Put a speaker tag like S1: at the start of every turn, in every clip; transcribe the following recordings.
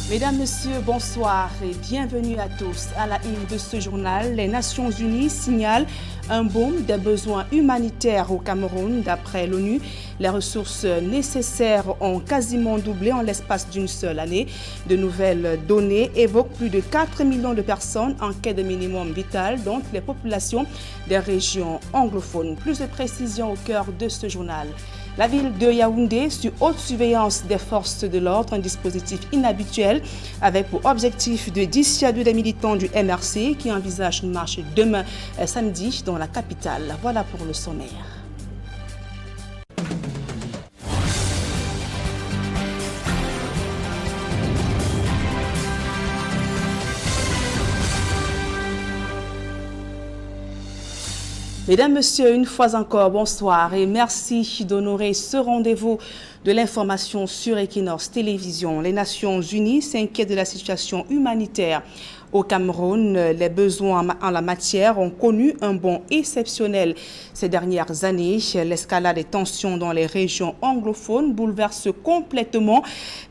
S1: Mesdames, Messieurs, bonsoir et bienvenue à tous. À la une de ce journal, les Nations Unies signalent un boom des besoins humanitaires au Cameroun. D'après l'ONU, les ressources nécessaires ont quasiment doublé en l'espace d'une seule année. De nouvelles données évoquent plus de 4 millions de personnes en quête de minimum vital, dont les populations des régions anglophones. Plus de précisions au cœur de ce journal. La ville de Yaoundé, sous haute surveillance des forces de l'ordre, un dispositif inhabituel avec pour objectif de dissuader des militants du MRC qui envisagent une marche demain samedi dans la capitale. Voilà pour le sommaire. Mesdames, Messieurs, une fois encore, bonsoir et merci d'honorer ce rendez-vous de l'information sur Equinox Télévision. Les Nations Unies s'inquiètent de la situation humanitaire au Cameroun. Les besoins en la matière ont connu un bond exceptionnel ces dernières années. L'escalade des tensions dans les régions anglophones bouleverse complètement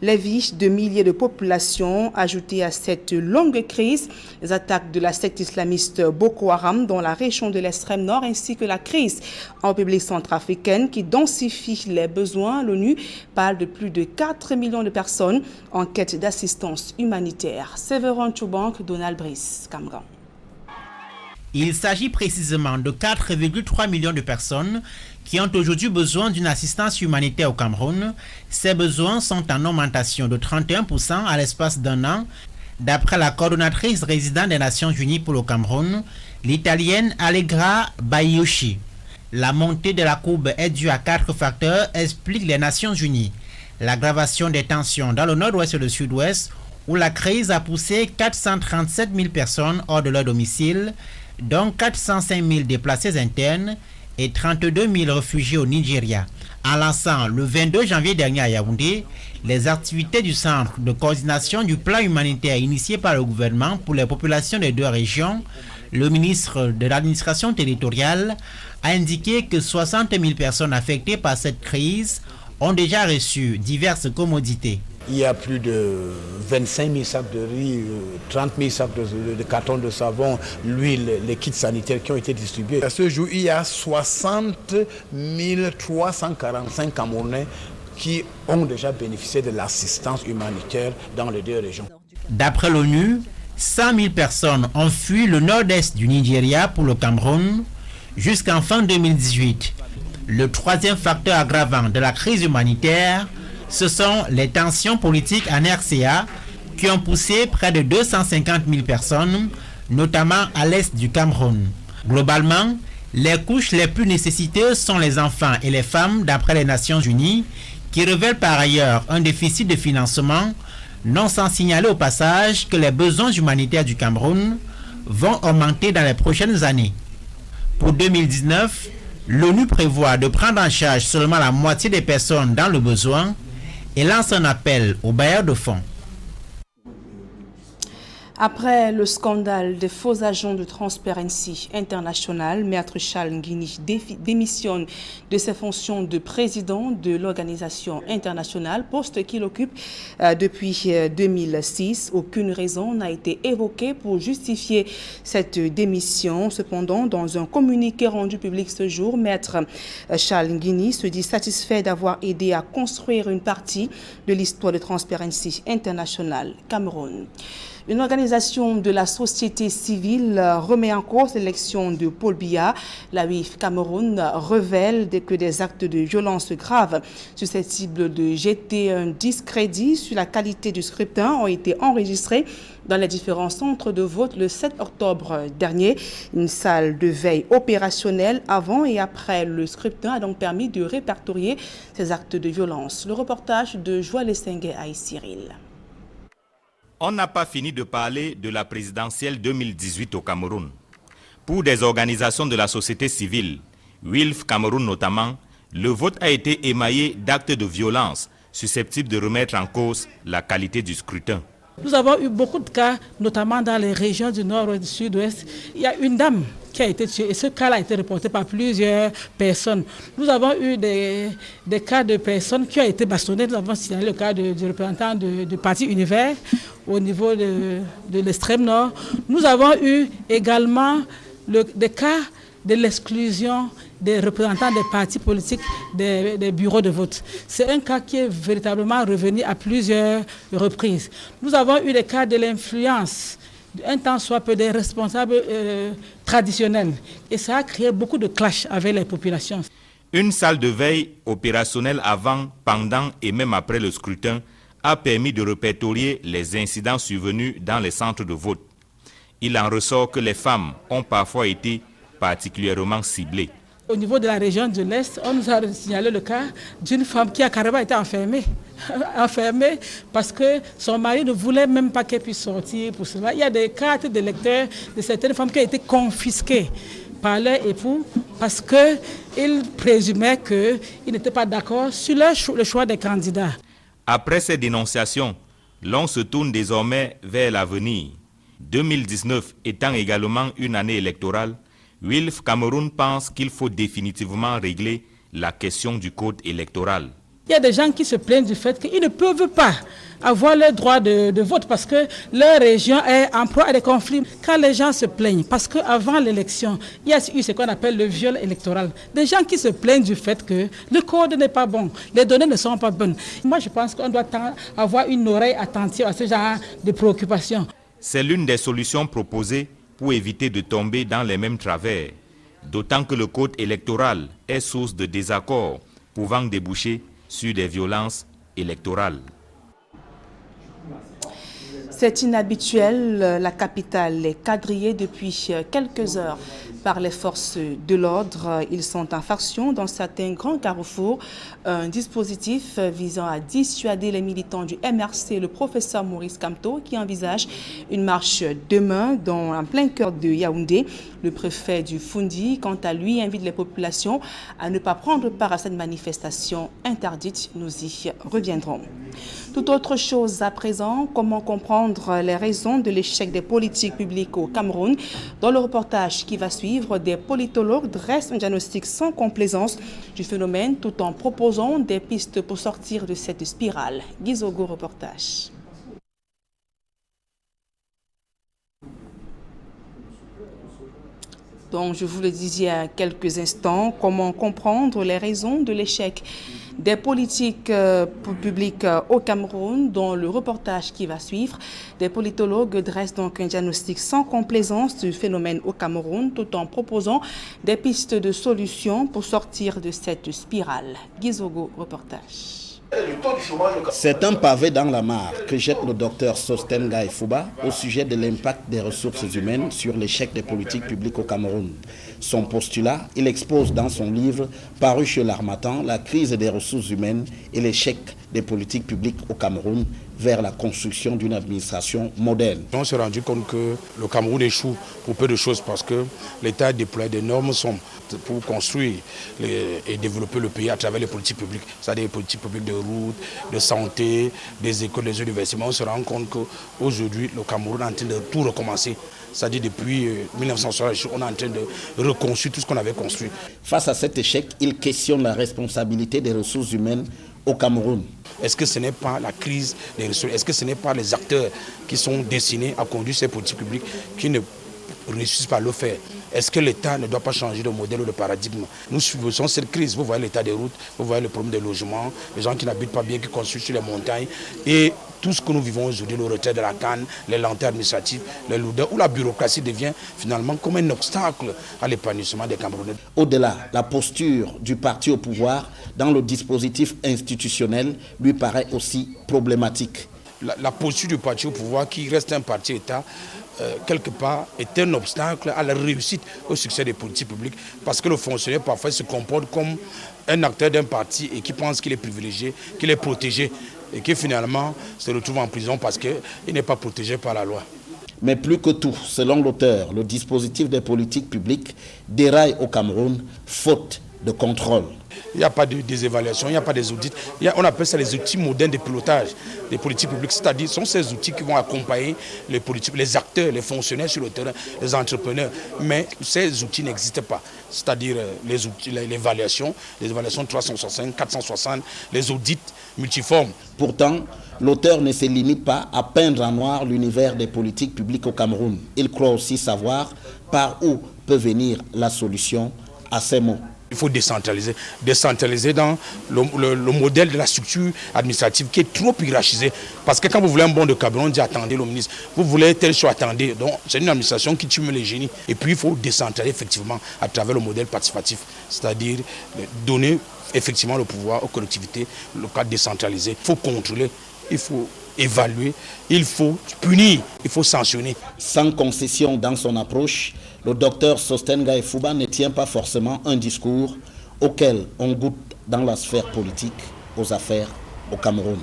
S1: les vies de milliers de populations. Ajoutées à cette longue crise, les attaques de la secte islamiste Boko Haram dans la région de l'extrême nord ainsi que la crise en République centrafricaine qui densifie les besoins. L'ONU parle de plus de 4 millions de personnes en quête d'assistance humanitaire. Séverin Tchoubank, Donald Brice, Camgan.
S2: Il s'agit précisément de 4,3 millions de personnes qui ont aujourd'hui besoin d'une assistance humanitaire au Cameroun. Ces besoins sont en augmentation de 31% à l'espace d'un an, d'après la coordonnatrice résidente des Nations Unies pour le Cameroun, l'Italienne Allegra Baioshi. La montée de la courbe est due à 4 facteurs, expliquent les Nations Unies. L'aggravation des tensions dans le nord-ouest et le sud-ouest, où la crise a poussé 437 000 personnes hors de leur domicile, dont 405 000 déplacés internes et 32 000 réfugiés au Nigeria. En lançant le 22 janvier dernier à Yaoundé, les activités du Centre de coordination du plan humanitaire initié par le gouvernement pour les populations des deux régions, le ministre de l'administration territoriale a indiqué que 60 000 personnes affectées par cette crise ont déjà reçu diverses commodités.
S3: Il y a plus de 25 000 sacs de riz, 30 000 sacs de cartons de savon, l'huile, les kits sanitaires qui ont été distribués. À ce jour, il y a 60 345 Camerounais qui ont déjà bénéficié de l'assistance humanitaire dans les deux régions.
S2: D'après l'ONU, 100 000 personnes ont fui le nord-est du Nigeria pour le Cameroun jusqu'en fin 2018. Le troisième facteur aggravant de la crise humanitaire, ce sont les tensions politiques en RCA qui ont poussé près de 250 000 personnes, notamment à l'est du Cameroun. Globalement, les couches les plus nécessiteuses sont les enfants et les femmes, d'après les Nations Unies, qui révèlent par ailleurs un déficit de financement, non sans signaler au passage que les besoins humanitaires du Cameroun vont augmenter dans les prochaines années. Pour 2019, l'ONU prévoit de prendre en charge seulement la moitié des personnes dans le besoin et lance un appel aux bailleurs de fonds.
S1: Après le scandale des faux agents de Transparency International, Maître Charles Nguini démissionne de ses fonctions de président de l'organisation internationale, poste qu'il occupe depuis 2006. Aucune raison n'a été évoquée pour justifier cette démission. Cependant, dans un communiqué rendu public ce jour, Maître Charles Nguini se dit satisfait d'avoir aidé à construire une partie de l'histoire de Transparency International Cameroun. Une organisation de la société civile remet en cause l'élection de Paul Biya. La UIF Cameroun révèle que des actes de violence graves susceptibles de jeter un discrédit sur la qualité du scrutin ont été enregistrés dans les différents centres de vote le 7 octobre dernier. Une salle de veille opérationnelle avant et après le scrutin a donc permis de répertorier ces actes de violence. Le reportage de Joël Essengue à Cyril.
S4: On n'a pas fini de parler de la présidentielle 2018 au Cameroun. Pour des organisations de la société civile, WILF Cameroun notamment, le vote a été émaillé d'actes de violence susceptibles de remettre en cause la qualité du scrutin.
S5: Nous avons eu beaucoup de cas, notamment dans les régions du nord et du sud-ouest. Il y a une dame qui a été tué. Et ce cas-là a été reporté par plusieurs personnes. Nous avons eu des cas de personnes qui ont été bastonnées. Nous avons signalé le cas du représentant du parti Univers au niveau de l'extrême nord. Nous avons eu également des cas de l'exclusion des représentants des partis politiques des bureaux de vote. C'est un cas qui est véritablement revenu à plusieurs reprises. Nous avons eu des cas de l'influence, un temps soit peu des responsables traditionnels. Et ça a créé beaucoup de clash avec les populations.
S4: Une salle de veille opérationnelle avant, pendant et même après le scrutin a permis de répertorier les incidents survenus dans les centres de vote. Il en ressort que les femmes ont parfois été particulièrement ciblées.
S5: Au niveau de la région de l'Est, on nous a signalé le cas d'une femme qui a carrément été enfermée parce que son mari ne voulait même pas qu'elle puisse sortir pour cela. Il y a des cartes d'électeurs de certaines femmes qui ont été confisquées par leur époux parce qu'ils présumaient qu'ils n'étaient pas d'accord sur le choix des candidats.
S4: Après ces dénonciations, l'on se tourne désormais vers l'avenir. 2019 étant également une année électorale, Wilf Cameroun pense qu'il faut définitivement régler la question du code électoral.
S5: Il y a des gens qui se plaignent du fait qu'ils ne peuvent pas avoir le droit de vote parce que leur région est en proie à des conflits. Quand les gens se plaignent, parce qu'avant l'élection, il y a eu ce qu'on appelle le viol électoral. Des gens qui se plaignent du fait que le code n'est pas bon, les données ne sont pas bonnes. Moi, je pense qu'on doit avoir une oreille attentive à ce genre de préoccupations.
S4: C'est l'une des solutions proposées pour éviter de tomber dans les mêmes travers, d'autant que le code électoral est source de désaccords pouvant déboucher sur des violences électorales.
S1: C'est inhabituel, la capitale est quadrillée depuis quelques heures par les forces de l'ordre. Ils sont en faction dans certains grands carrefours. Un dispositif visant à dissuader les militants du MRC, le professeur Maurice Kamto, qui envisage une marche demain en plein cœur de Yaoundé. Le préfet du Foundi, quant à lui, invite les populations à ne pas prendre part à cette manifestation interdite. Nous y reviendrons. Tout autre chose à présent, comment comprendre les raisons de l'échec des politiques publiques au Cameroun? Dans le reportage qui va suivre, des politologues dressent un diagnostic sans complaisance du phénomène tout en proposant des pistes pour sortir de cette spirale. Gizogo, reportage. Donc, je vous le disais il y a quelques instants, comment comprendre les raisons de l'échec des politiques publiques au Cameroun. Dans le reportage qui va suivre, des politologues dressent donc un diagnostic sans complaisance du phénomène au Cameroun, tout en proposant des pistes de solutions pour sortir de cette spirale. Gizogo, reportage.
S6: C'est un pavé dans la mare que jette le docteur Sosten Gaïfouba au sujet de l'impact des ressources humaines sur l'échec des politiques publiques au Cameroun. Son postulat, il expose dans son livre paru chez l'Harmattan la crise des ressources humaines et l'échec des politiques publiques au Cameroun vers la construction d'une administration moderne.
S3: On s'est rendu compte que le Cameroun échoue pour peu de choses parce que l'État déploie d'énormes sommes pour construire et développer le pays à travers les politiques publiques, c'est-à-dire les politiques publiques de route, de santé, des écoles, des universités. On se rend compte qu'aujourd'hui, le Cameroun est en train de tout recommencer. C'est-à-dire depuis 1960, on est en train de reconstruire tout ce qu'on avait construit.
S6: Face à cet échec, il questionne la responsabilité des ressources humaines au Cameroun.
S3: Est-ce que ce n'est pas la crise des ressources? Est-ce que ce n'est pas les acteurs qui sont destinés à conduire ces politiques publiques qui ne réussissent pas à le faire? Est-ce que l'État ne doit pas changer de modèle ou de paradigme? Nous subissons cette crise. Vous voyez l'état des routes, vous voyez le problème des logements, les gens qui n'habitent pas bien, qui construisent sur les montagnes. Et tout ce que nous vivons aujourd'hui, le retrait de la canne, les lenteurs administratives, les lourdeurs, où la bureaucratie devient finalement comme un obstacle à l'épanouissement des Camerounais.
S6: Au-delà, la posture du parti au pouvoir dans le dispositif institutionnel lui paraît aussi problématique.
S3: La posture du parti au pouvoir, qui reste un parti État, quelque part, est un obstacle à la réussite, au succès des politiques publiques, parce que le fonctionnaire parfois se comporte comme un acteur d'un parti et qui pense qu'il est privilégié, qu'il est protégé, et qui finalement se retrouve en prison parce qu'il n'est pas protégé par la loi.
S6: Mais plus que tout, selon l'auteur, le dispositif des politiques publiques déraille au Cameroun, faute de contrôle.
S3: Il n'y a pas de évaluations, il n'y a pas des audits. On appelle ça les outils modernes de pilotage des politiques publiques. C'est-à-dire, ce sont ces outils qui vont accompagner les politiques, les acteurs, les fonctionnaires sur le terrain, les entrepreneurs. Mais ces outils n'existent pas. C'est-à-dire les outils, l'évaluation, les évaluations 360, 460, les audits multiformes.
S6: Pourtant, l'auteur ne se limite pas à peindre en noir l'univers des politiques publiques au Cameroun. Il croit aussi savoir par où peut venir la solution à ces mots.
S3: Il faut décentraliser. Décentraliser dans le modèle de la structure administrative qui est trop hiérarchisée. Parce que quand vous voulez un bon de Cameroun, on dit attendez le ministre. Vous voulez telle chose, attendez. Donc c'est une administration qui tue les génies. Et puis il faut décentraliser effectivement à travers le modèle participatif. C'est-à-dire donner effectivement le pouvoir aux collectivités, le cadre décentralisé. Il faut contrôler, il faut évaluer, il faut punir, il faut sanctionner.
S6: Sans concession dans son approche, le docteur Sostène Gaye Fouba ne tient pas forcément un discours auquel on goûte dans la sphère politique aux affaires au Cameroun.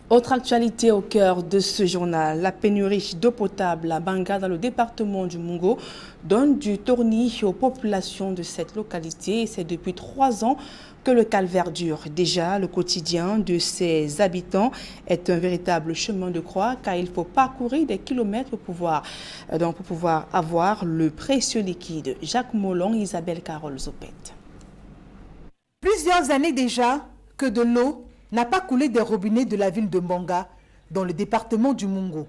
S1: Autre actualité au cœur de ce journal, la pénurie d'eau potable à Banga dans le département du Mungo donne du tournis aux populations de cette localité. C'est depuis 3 ans que le calvaire dure. Déjà, le quotidien de ses habitants est un véritable chemin de croix car il faut parcourir des kilomètres pour pouvoir avoir le précieux liquide. Jacques Molon, Isabelle Carole Zopet.
S7: Plusieurs années déjà que de l'eau n'a pas coulé des robinets de la ville de Mbanga dans le département du Mungo.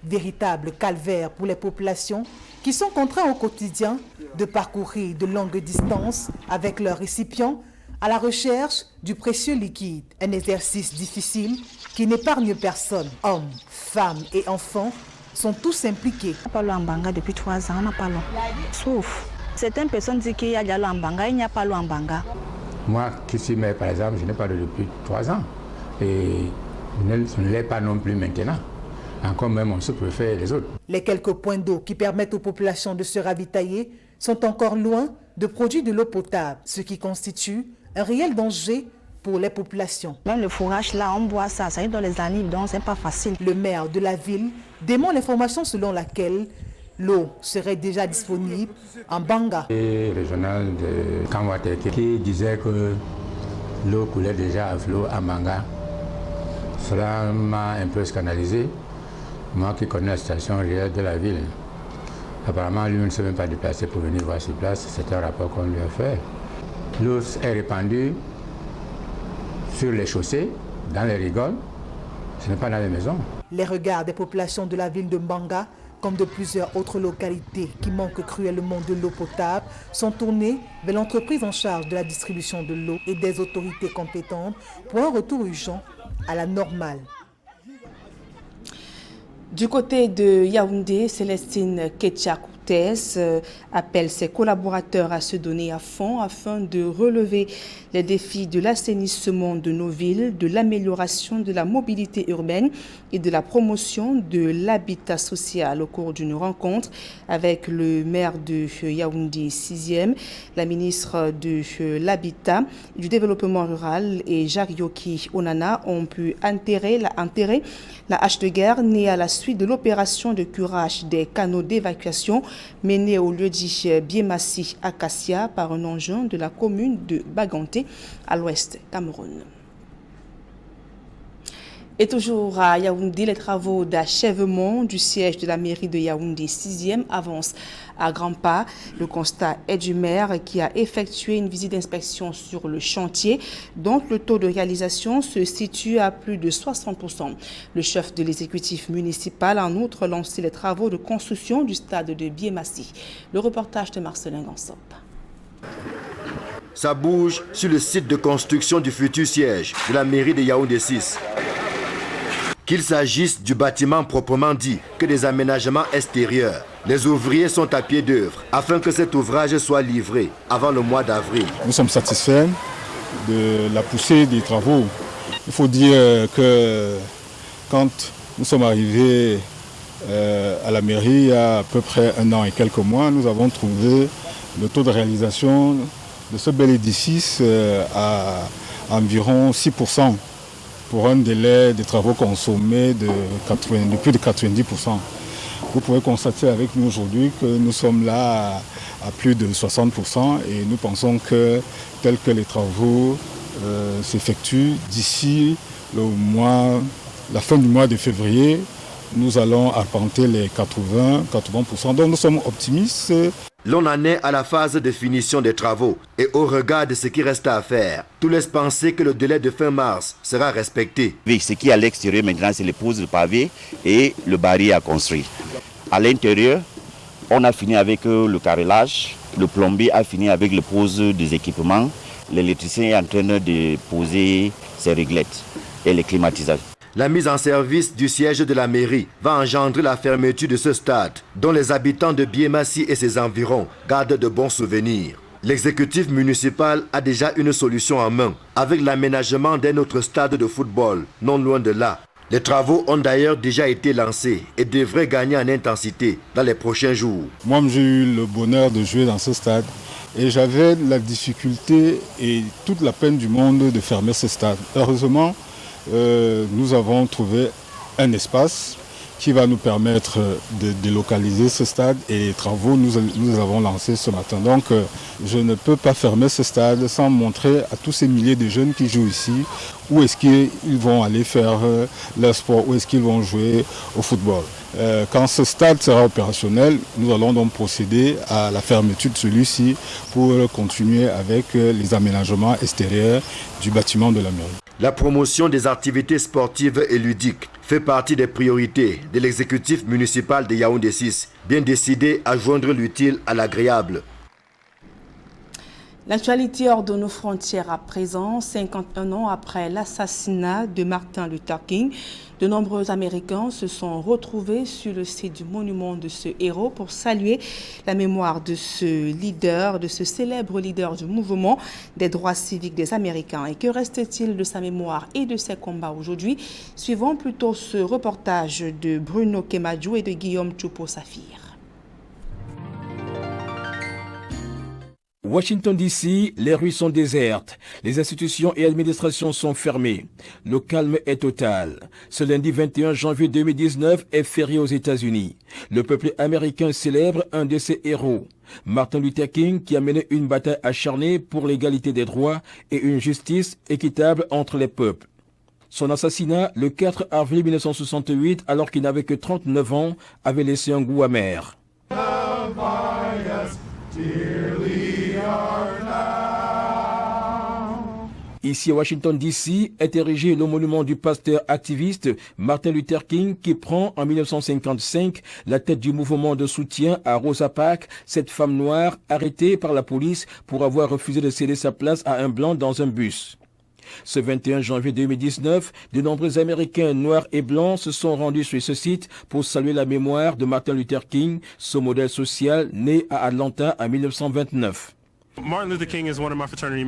S7: Véritable calvaire pour les populations qui sont contraintes au quotidien de parcourir de longues distances avec leurs récipients à la recherche du précieux liquide. Un exercice difficile qui n'épargne personne. Hommes, femmes et enfants sont tous impliqués.
S8: On n'a pas l'eau en Banga depuis 3 ans, on n'a pas l'eau. Sauf, certaines personnes disent qu'il y a de l'eau en Banga, il n'y a pas l'eau en Banga.
S9: Moi, qui suis maire, par exemple, je n'ai pas d'eau depuis 3 ans. Et je ne l'ai pas non plus maintenant. Encore même, on se préfère les autres.
S7: Les quelques points d'eau qui permettent aux populations de se ravitailler sont encore loin de produire de l'eau potable, ce qui constitue un réel danger pour les populations.
S8: Même le fourrage, là, on boit ça y est dans les années, donc c'est pas facile.
S7: Le maire de la ville dément l'information selon laquelle l'eau serait déjà disponible en Banga.
S9: Et le journal de Kamwate qui disait que l'eau coulait déjà à flot à Banga. Cela m'a un peu scandalisé. Moi qui connais la situation réelle de la ville. Apparemment, lui ne s'est même pas déplacé pour venir voir sur place. C'est un rapport qu'on lui a fait. L'eau est répandue sur les chaussées, dans les rigoles. Ce n'est pas dans les maisons.
S7: Les regards des populations de la ville de Mbanga, comme de plusieurs autres localités qui manquent cruellement de l'eau potable, sont tournés vers l'entreprise en charge de la distribution de l'eau et des autorités compétentes pour un retour urgent à la normale.
S1: Du côté de Yaoundé, Célestine Ketchakoutes appelle ses collaborateurs à se donner à fond afin de relever les défis de l'assainissement de nos villes, de l'amélioration de la mobilité urbaine et de la promotion de l'habitat social. Au cours d'une rencontre avec le maire de Yaoundé 6e, la ministre de l'Habitat, du Développement rural et Jacques Yoki Onana ont pu enterrer la hache de guerre née à la suite de l'opération de curage des canaux d'évacuation menée au lieu-dit Biemassi Acacia par un engin de la commune de Baganté à l'ouest Cameroun. Et toujours à Yaoundé, les travaux d'achèvement du siège de la mairie de Yaoundé 6e avancent à grands pas. Le constat est du maire qui a effectué une visite d'inspection sur le chantier, dont le taux de réalisation se situe à plus de 60%. Le chef de l'exécutif municipal a en outre lancé les travaux de construction du stade de Biemassi. Le reportage de Marcelin Gansop.
S10: Ça bouge sur le site de construction du futur siège de la mairie de Yaoundé 6. Qu'il s'agisse du bâtiment proprement dit que des aménagements extérieurs, les ouvriers sont à pied d'œuvre afin que cet ouvrage soit livré avant le mois d'avril.
S11: Nous sommes satisfaits de la poussée des travaux. Il faut dire que quand nous sommes arrivés à la mairie il y a à peu près 1 an et quelques mois, nous avons trouvé le taux de réalisation de ce bel édifice à environ 6%. Pour un délai de travaux consommés de plus de 90%. Vous pouvez constater avec nous aujourd'hui que nous sommes là à plus de 60% et nous pensons que tels que les travaux s'effectuent d'ici la fin du mois de février, nous allons arpenter les 80%. Donc nous sommes optimistes.
S10: L'on en est à la phase de finition des travaux et au regard de ce qui reste à faire, tout laisse penser que le délai de fin mars sera respecté.
S12: Ce qui est à l'extérieur maintenant, c'est les poses de pavés et le baril à construire. À l'intérieur, on a fini avec le carrelage, le plombier a fini avec le pose des équipements, l'électricien est en train de poser ses réglettes et les climatiseurs.
S10: La mise en service du siège de la mairie va engendrer la fermeture de ce stade, dont les habitants de Biémassi et ses environs gardent de bons souvenirs. L'exécutif municipal a déjà une solution en main, avec l'aménagement d'un autre stade de football, non loin de là. Les travaux ont d'ailleurs déjà été lancés et devraient gagner en intensité dans les prochains jours.
S11: Moi, j'ai eu le bonheur de jouer dans ce stade et j'avais la difficulté et toute la peine du monde de fermer ce stade. Heureusement, nous avons trouvé un espace qui va nous permettre de délocaliser ce stade et les travaux nous avons lancés ce matin. Donc je ne peux pas fermer ce stade sans montrer à tous ces milliers de jeunes qui jouent ici où est-ce qu'ils vont aller faire leur sport, où est-ce qu'ils vont jouer au football. Quand ce stade sera opérationnel, nous allons donc procéder à la fermeture de celui-ci pour continuer avec les aménagements extérieurs du bâtiment de la mairie.
S10: La promotion des activités sportives et ludiques fait partie des priorités de l'exécutif municipal de Yaoundé 6, bien décidé à joindre l'utile à l'agréable.
S1: L'actualité hors de nos frontières à présent, 51 ans après l'assassinat de Martin Luther King, de nombreux Américains se sont retrouvés sur le site du monument de ce héros pour saluer la mémoire de ce leader, de ce célèbre leader du mouvement des droits civiques des Américains. Et que reste-t-il de sa mémoire et de ses combats aujourd'hui? Suivons plutôt ce reportage de Bruno Kemadjou et de Guillaume Choupo-Safir.
S13: Washington DC, les rues sont désertes, les institutions et administrations sont fermées. Le calme est total. Ce lundi 21 janvier 2019 est férié aux États-Unis. Le peuple américain célèbre un de ses héros, Martin Luther King, qui a mené une bataille acharnée pour l'égalité des droits et une justice équitable entre les peuples. Son assassinat, le 4 avril 1968, alors qu'il n'avait que 39 ans, avait laissé un goût amer. Ici à Washington DC est érigé le monument du pasteur activiste Martin Luther King qui prend en 1955 la tête du mouvement de soutien à Rosa Parks, cette femme noire arrêtée par la police pour avoir refusé de céder sa place à un blanc dans un bus. Ce 21 janvier 2019, de nombreux Américains noirs et blancs se sont rendus sur ce site pour saluer la mémoire de Martin Luther King, ce modèle social né à Atlanta en 1929.
S14: Martin Luther King is one of my fraternity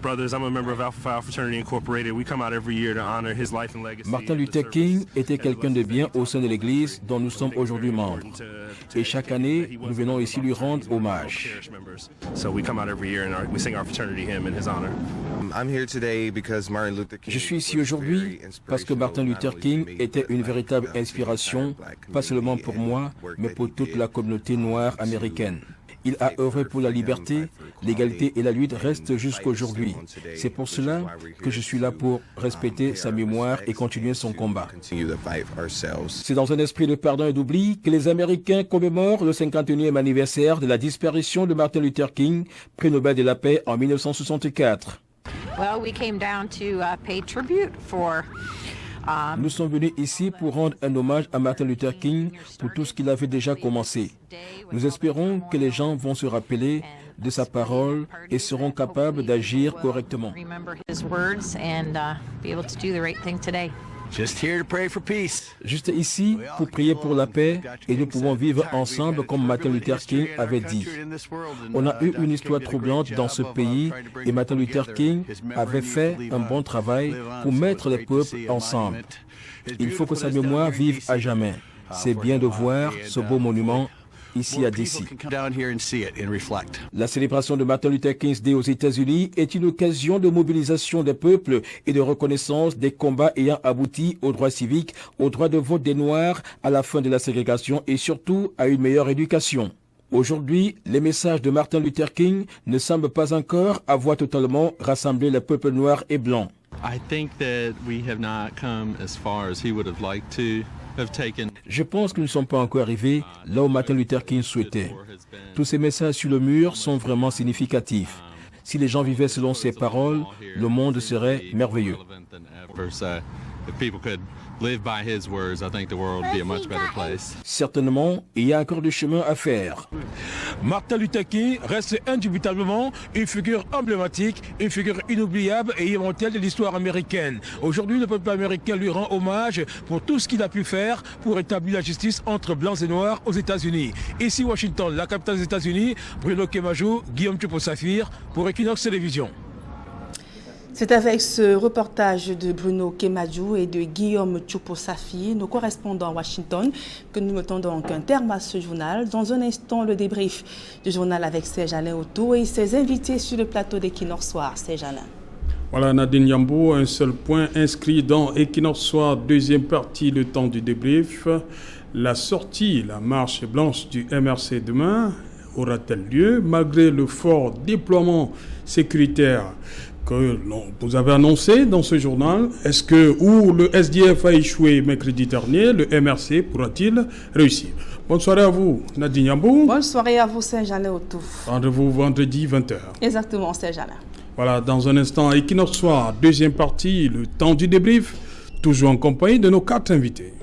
S14: brothers. I'm a member of Alpha Phi Fraternity Incorporated. We come out every year to honor his life and legacy.
S13: Martin Luther King était quelqu'un de bien au sein de l'Église dont nous sommes aujourd'hui membres. Et chaque année, nous venons ici lui rendre hommage.
S14: So we come out every year and we sing our fraternity hymn in his honor.
S13: Je suis ici aujourd'hui parce que Martin Luther King était une véritable inspiration, pas seulement pour moi, mais pour toute la communauté noire américaine. Il a œuvré pour la liberté, l'égalité et la lutte restent jusqu'aujourd'hui. C'est pour cela que je suis là pour respecter sa mémoire et continuer son combat. C'est dans un esprit de pardon et d'oubli que les Américains commémorent le 51e anniversaire de la disparition de Martin Luther King, prix Nobel de la paix en 1964. Nous sommes venus ici pour rendre un hommage à Martin Luther King pour tout ce qu'il avait déjà commencé. Nous espérons que les gens vont se rappeler de sa parole et seront capables d'agir correctement. Juste ici pour prier pour la paix et nous pouvons vivre ensemble comme Martin Luther King avait dit. On a eu une histoire troublante dans ce pays et Martin Luther King avait fait un bon travail pour mettre les peuples ensemble. Il faut que sa mémoire vive à jamais. C'est bien de voir ce beau monument ici à DC. La célébration de Martin Luther King's Day aux États-Unis est une occasion de mobilisation des peuples et de reconnaissance des combats ayant abouti aux droits civiques, aux droits de vote des Noirs, à la fin de la ségrégation et surtout à une meilleure éducation. Aujourd'hui, les messages de Martin Luther King ne semblent pas encore avoir totalement rassemblé le peuple noir et blanc. Je pense que nous ne sommes pas encore arrivés là où Martin Luther King souhaitait. Tous ces messages sur le mur sont vraiment significatifs. Si les gens vivaient selon ces paroles, le monde serait merveilleux. Certainement, il y a encore du chemin à faire.
S15: Martin Luther King reste indubitablement une figure emblématique, une figure inoubliable et immortelle de l'histoire américaine. Aujourd'hui, le peuple américain lui rend hommage pour tout ce qu'il a pu faire pour établir la justice entre blancs et noirs aux États-Unis. Ici, Washington, la capitale des États-Unis, Bruno Kemajou, Guillaume Tchopo-Saphir pour Equinox Télévision.
S1: C'est avec ce reportage de Bruno Kemajou et de Guillaume Tchopo-Saphir, nos correspondants à Washington, que nous mettons donc un terme à ce journal. Dans un instant, le débrief du journal avec Serge Alain Auto et ses invités sur le plateau d'Equinox Soir. Serge Alain.
S16: Voilà Nadine Yambo, un seul point inscrit dans Equinox Soir, deuxième partie, le temps du débrief. La marche blanche du MRC demain aura-t-elle lieu malgré le fort déploiement sécuritaire que vous avez annoncé dans ce journal? Est-ce que, où le SDF a échoué mercredi dernier, le MRC pourra-t-il réussir? Bonne soirée à vous, Nadine Yambou.
S1: Bonne soirée à vous, Serge-Alain Auto.
S16: Rendez-vous vendredi 20h.
S1: Exactement, Serge-Alain.
S16: Voilà, dans un instant, Equinox Soir, deuxième partie, le temps du débrief, toujours en compagnie de nos 4 invités.